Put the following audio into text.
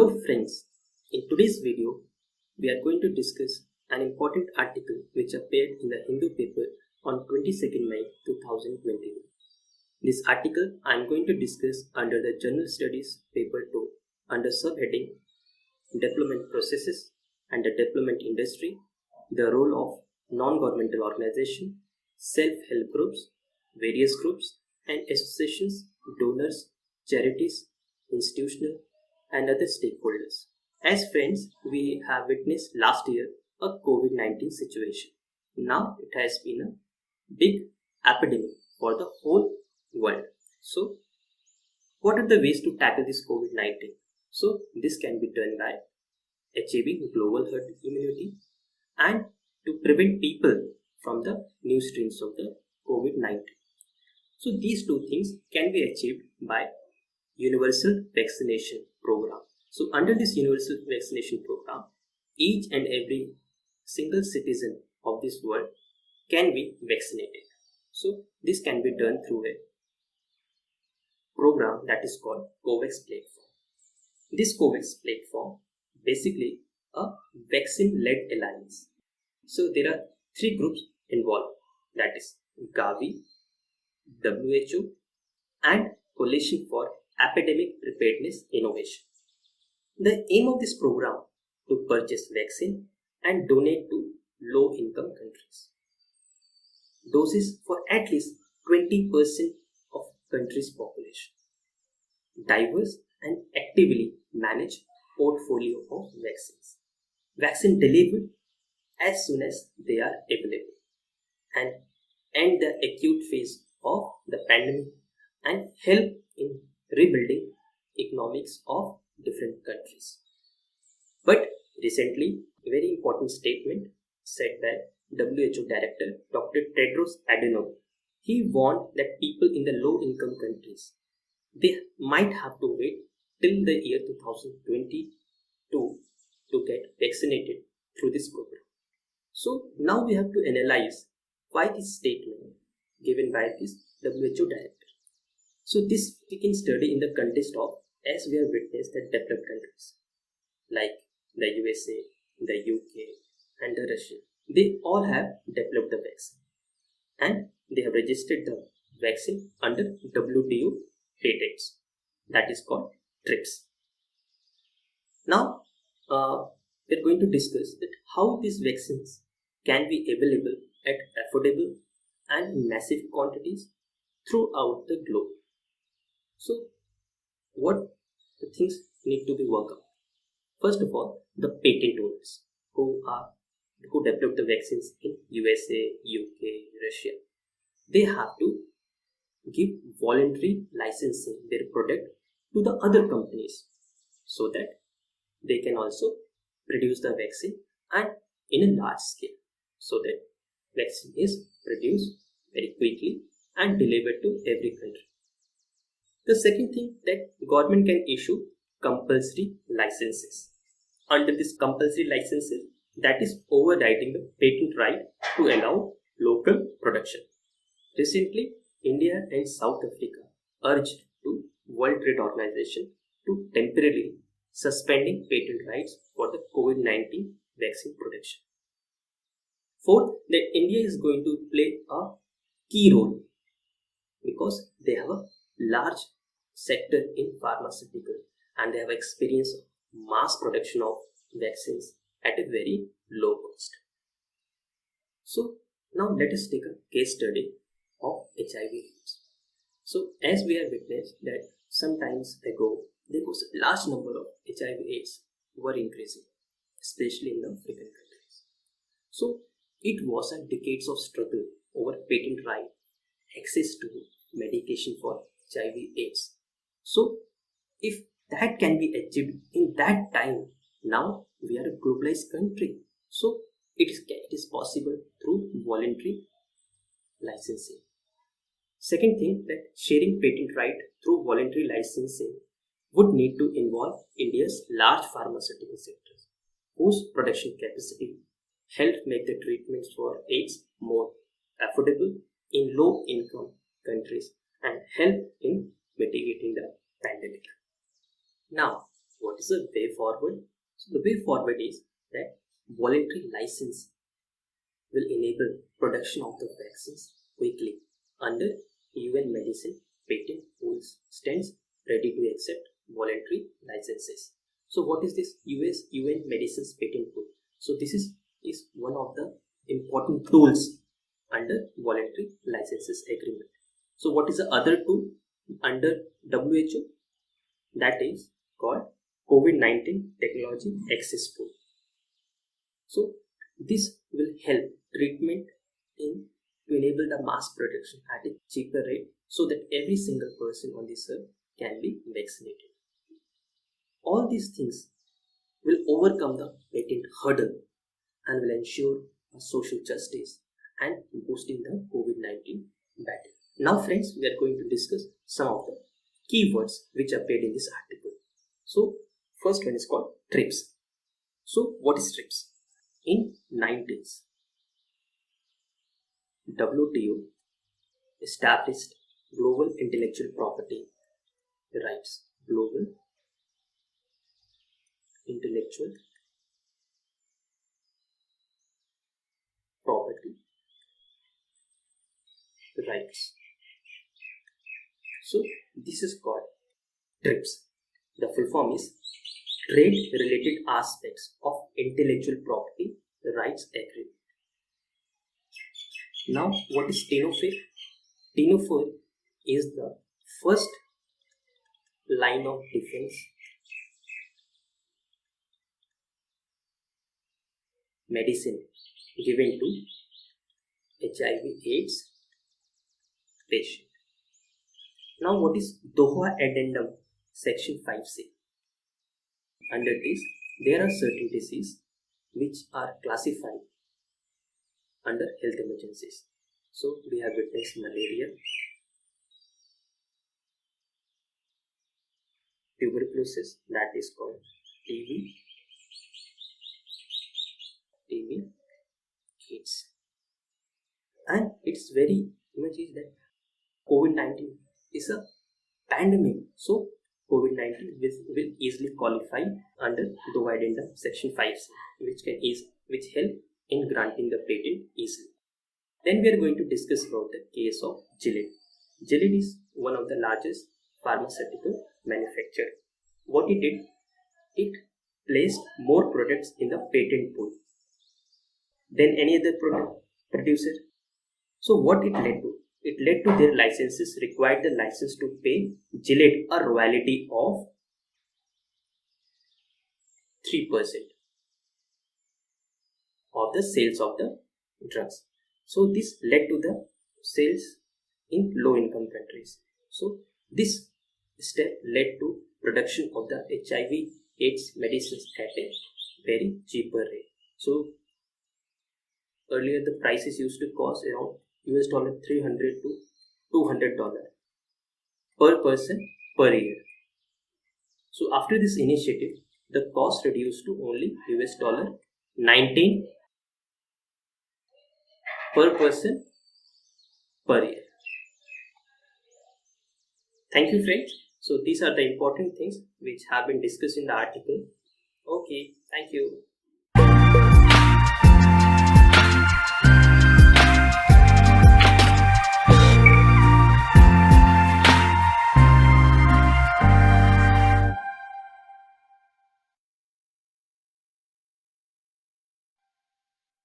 Hello friends, in today's video, we are going to discuss an important article which appeared in the Hindu paper on 22nd May 2021. This article I am going to discuss under the General Studies paper 2 under subheading Development Processes and the Development Industry, the role of non-governmental organization, self-help groups, various groups and associations, donors, charities, institutional and other stakeholders. As friends, we have witnessed last year a COVID-19 situation. Now it has been a big epidemic for the whole world. So, what are the ways to tackle this COVID-19? So, this can be done by achieving global herd immunity and to prevent people from the new strains of the COVID-19. So, these two things can be achieved by universal vaccination program. So under this universal vaccination program, each and every single citizen of this world can be vaccinated. So this can be done through a program that is called Covax platform. This Covax platform basically a vaccine-led alliance. So there are three groups involved, that is Gavi, WHO and Coalition for Epidemic Preparedness Innovation. The aim of this program to purchase vaccine and donate to low-income countries. Doses for at least 20% of country's population. Diverse and actively manage portfolio of vaccines. Vaccine delivered as soon as they are available. And end the acute phase of the pandemic and help in rebuilding economics of different countries. But recently, a very important statement said by WHO Director Dr. Tedros Adhanom. He warned that people in the low-income countries, they might have to wait till the year 2022 to get vaccinated through this program. So now we have to analyze why this statement given by this WHO Director. So this we can study in the context of, as we have witnessed, the developed countries like the USA, the UK and the Russia. They all have developed the vaccine and they have registered the vaccine under WTO patents, that is called TRIPS. Now we are going to discuss that how these vaccines can be available at affordable and massive quantities throughout the globe. So, what the things need to be worked out? First of all, the patent owners who developed the vaccines in USA, UK, Russia, they have to give voluntary licensing their product to the other companies so that they can also produce the vaccine and in a large scale, so that vaccine is produced very quickly and delivered to every country. The second thing, that government can issue compulsory licenses. Under this compulsory licenses, that is overriding the patent right to allow local production. Recently, India and South Africa urged to World Trade Organization to temporarily suspending patent rights for the COVID-19 vaccine production. Fourth, that India is going to play a key role because they have a large sector in pharmaceutical and they have experience of mass production of vaccines at a very low cost. So now let us take a case study of HIV/AIDS. So as we have witnessed that some times ago there was a large number of HIV/AIDS were increasing, especially in the African countries. So it was a decades of struggle over patent right, access to medication for HIV/AIDS. So if that can be achieved in that time, now we are a globalized country. So it is possible through voluntary licensing. Second thing, that sharing patent right through voluntary licensing would need to involve India's large pharmaceutical sectors, whose production capacity helped make the treatments for AIDS more affordable in low-income countries and help in mitigating the pandemic. Now, What is the way forward? So the way forward is that voluntary license will enable production of the vaccines quickly under UN medicine patent pools stands ready to accept voluntary licenses. So what is this UN medicines patent pool? So this is one of the important tools under voluntary licenses agreement. So what is the other tool under WHO? That is called COVID-19 Technology Access Pool. So this will help treatment to enable the mass production at a cheaper rate so that every single person on this earth can be vaccinated. All these things will overcome the patent hurdle and will ensure social justice and boosting the COVID-19 battle. Now friends, we are going to discuss some of the keywords which appeared in this article. So first one is called TRIPS. So what is TRIPS? In 90s, WTO established global intellectual property rights. Global intellectual property rights. So this is called TRIPS. The full form is Trade Related Aspects of Intellectual Property Rights Agreement. Now what is TINOFIR? TINOFIR is the first line of defense medicine given to HIV/AIDS patient. Now what is Doha Addendum Section 5C? Under this, there are certain diseases which are classified under health emergencies. So we have witnessed malaria, tuberculosis, that is called TB, AIDS. And it's very much is that COVID-19 is a pandemic. So COVID-19 will easily qualify under Doha Addendum Section 5C, which help in granting the patent easily. Then we are going to discuss about the case of Gilead. Gilead is one of the largest pharmaceutical manufacturer. What it did, it placed more products in the patent pool than any other producer. So what it led to? It led to their licenses required the license to pay Gilead a royalty of 3% of the sales of the drugs. So this led to the sales in low income countries. So this step led to production of the HIV/AIDS medicines at a very cheaper rate. So earlier the prices used to cost around $300 to $200 per person per year. So after this initiative, the cost reduced to only $19 per person per year. Thank you friends. So these are the important things which have been discussed in the article. Okay, thank you.